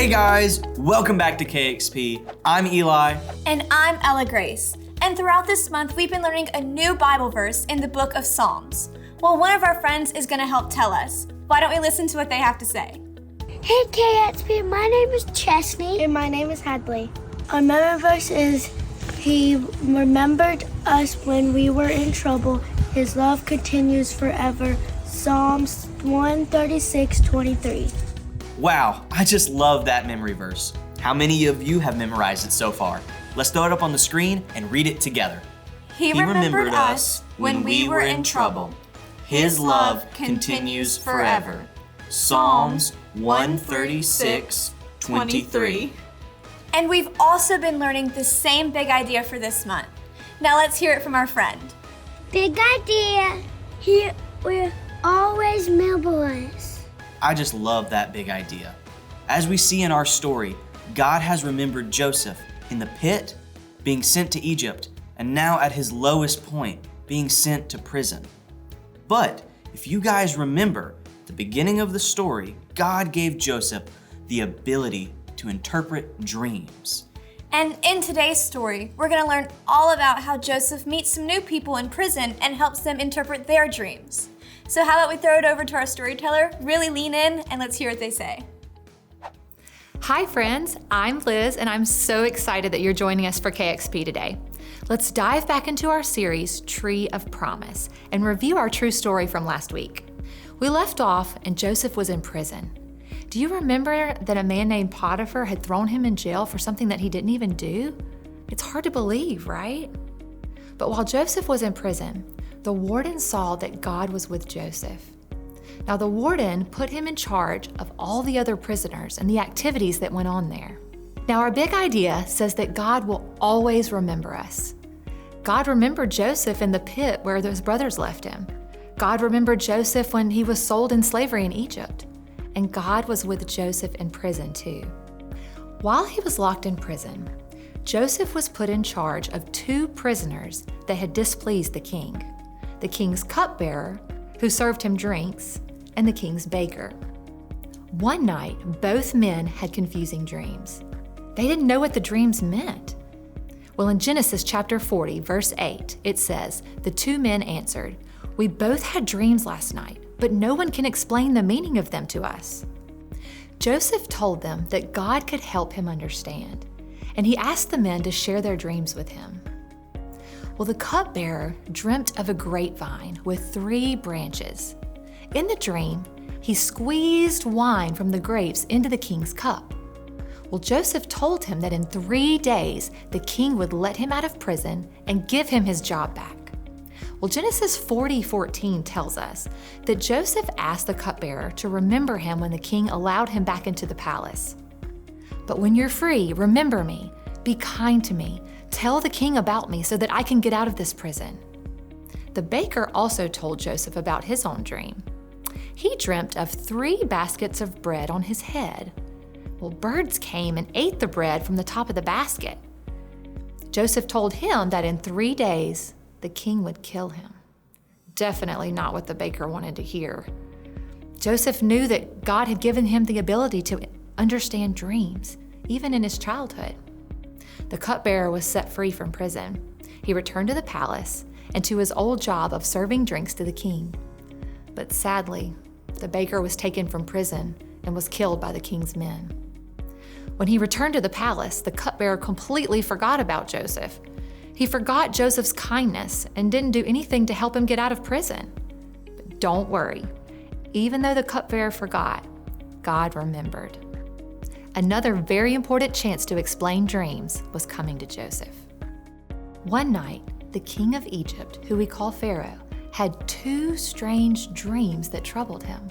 Hey guys, welcome back to KXP. I'm Eli. And I'm Ella Grace. And throughout this month, we've been learning a new Bible verse in the book of Psalms. Well, one of our friends is going to help tell us. Why don't we listen to what they have to say? Hey KXP, my name is Chesney. And my name is Hadley. Our memory verse is, He remembered us when we were in trouble. His love continues forever. Psalms 136:23. Wow, I just love that memory verse. How many of you have memorized it so far? Let's throw it up on the screen and read it together. He remembered us when we were in trouble. His love continues forever. Psalms 136:23. And we've also been learning the same big idea for this month. Now let's hear it from our friend. Big idea. He will always remember us. I just love that big idea. As we see in our story, God has remembered Joseph in the pit, being sent to Egypt, and now at his lowest point, being sent to prison. But if you guys remember, at the beginning of the story, God gave Joseph the ability to interpret dreams. And in today's story, we're going to learn all about how Joseph meets some new people in prison and helps them interpret their dreams. So how about we throw it over to our storyteller, really lean in, and let's hear what they say. Hi friends, I'm Liz and I'm so excited that you're joining us for KXP today. Let's dive back into our series, Tree of Promise, and review our true story from last week. We left off and Joseph was in prison. Do you remember that a man named Potiphar had thrown him in jail for something that he didn't even do? It's hard to believe, right? But while Joseph was in prison, the warden saw that God was with Joseph. Now the warden put him in charge of all the other prisoners and the activities that went on there. Now our big idea says that God will always remember us. God remembered Joseph in the pit where those brothers left him. God remembered Joseph when he was sold in slavery in Egypt. And God was with Joseph in prison too. While he was locked in prison, Joseph was put in charge of two prisoners that had displeased the king. The king's cupbearer, who served him drinks, and the king's baker. One night, both men had confusing dreams. They didn't know what the dreams meant. Well, in Genesis chapter 40, verse 8, it says, the two men answered, "We both had dreams last night, but no one can explain the meaning of them to us." Joseph told them that God could help him understand, and he asked the men to share their dreams with him. Well, the cupbearer dreamt of a grapevine with 3 branches. In the dream, he squeezed wine from the grapes into the king's cup. Well, Joseph told him that in 3 days, the king would let him out of prison and give him his job back. Well, Genesis 40:14 tells us that Joseph asked the cupbearer to remember him when the king allowed him back into the palace. "But when you're free, remember me, be kind to me, tell the king about me so that I can get out of this prison." The baker also told Joseph about his own dream. He dreamt of 3 baskets of bread on his head. Well, birds came and ate the bread from the top of the basket. Joseph told him that in 3 days, the king would kill him. Definitely not what the baker wanted to hear. Joseph knew that God had given him the ability to understand dreams, even in his childhood. The cupbearer was set free from prison. He returned to the palace and to his old job of serving drinks to the king. But sadly, the baker was taken from prison and was killed by the king's men. When he returned to the palace, the cupbearer completely forgot about Joseph. He forgot Joseph's kindness and didn't do anything to help him get out of prison. But don't worry, even though the cupbearer forgot, God remembered. Another very important chance to explain dreams was coming to Joseph. One night, the king of Egypt, who we call Pharaoh, had 2 strange dreams that troubled him.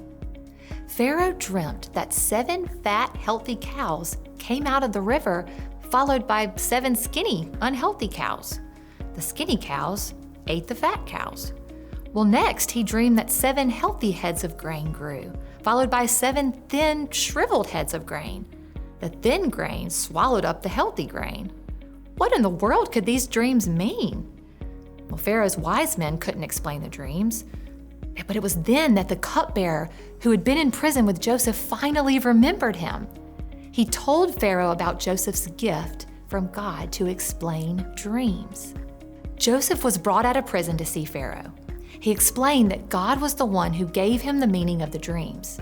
Pharaoh dreamt that 7 fat, healthy cows came out of the river, followed by 7 skinny, unhealthy cows. The skinny cows ate the fat cows. Well, next he dreamed that 7 healthy heads of grain grew, followed by 7 thin, shriveled heads of grain. The thin grain swallowed up the healthy grain. What in the world could these dreams mean? Well, Pharaoh's wise men couldn't explain the dreams. But it was then that the cupbearer, who had been in prison with Joseph, finally remembered him. He told Pharaoh about Joseph's gift from God to explain dreams. Joseph was brought out of prison to see Pharaoh. He explained that God was the one who gave him the meaning of the dreams.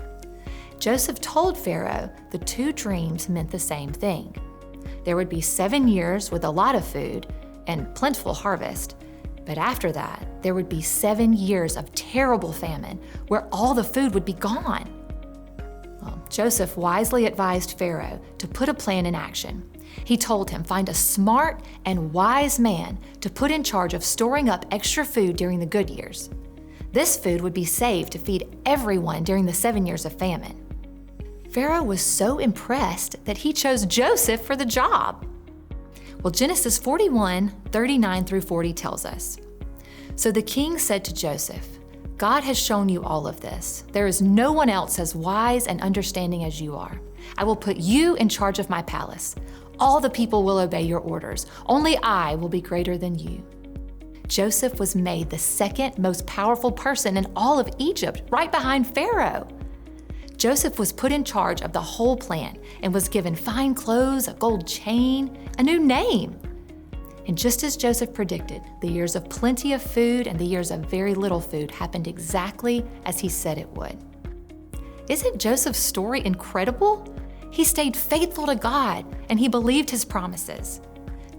Joseph told Pharaoh the 2 dreams meant the same thing. There would be 7 years with a lot of food and plentiful harvest, but after that, there would be 7 years of terrible famine where all the food would be gone. Well, Joseph wisely advised Pharaoh to put a plan in action. He told him, find a smart and wise man to put in charge of storing up extra food during the good years. This food would be saved to feed everyone during the 7 years of famine. Pharaoh was so impressed that he chose Joseph for the job. Well, Genesis 41:39-40 tells us, "So the king said to Joseph, 'God has shown you all of this. There is no one else as wise and understanding as you are. I will put you in charge of my palace. All the people will obey your orders. Only I will be greater than you.'" Joseph was made the second most powerful person in all of Egypt, right behind Pharaoh. Joseph was put in charge of the whole plan and was given fine clothes, a gold chain, a new name. And just as Joseph predicted, the years of plenty of food and the years of very little food happened exactly as he said it would. Isn't Joseph's story incredible? He stayed faithful to God and he believed his promises.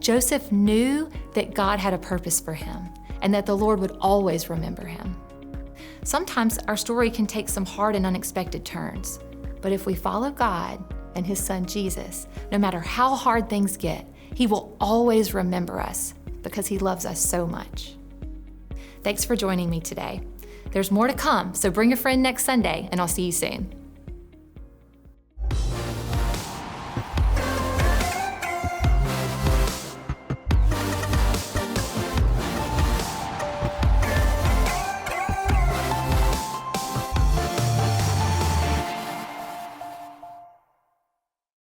Joseph knew that God had a purpose for him and that the Lord would always remember him. Sometimes our story can take some hard and unexpected turns, but if we follow God and his son Jesus, no matter how hard things get, he will always remember us because he loves us so much. Thanks for joining me today. There's more to come, so bring a friend next Sunday and I'll see you soon.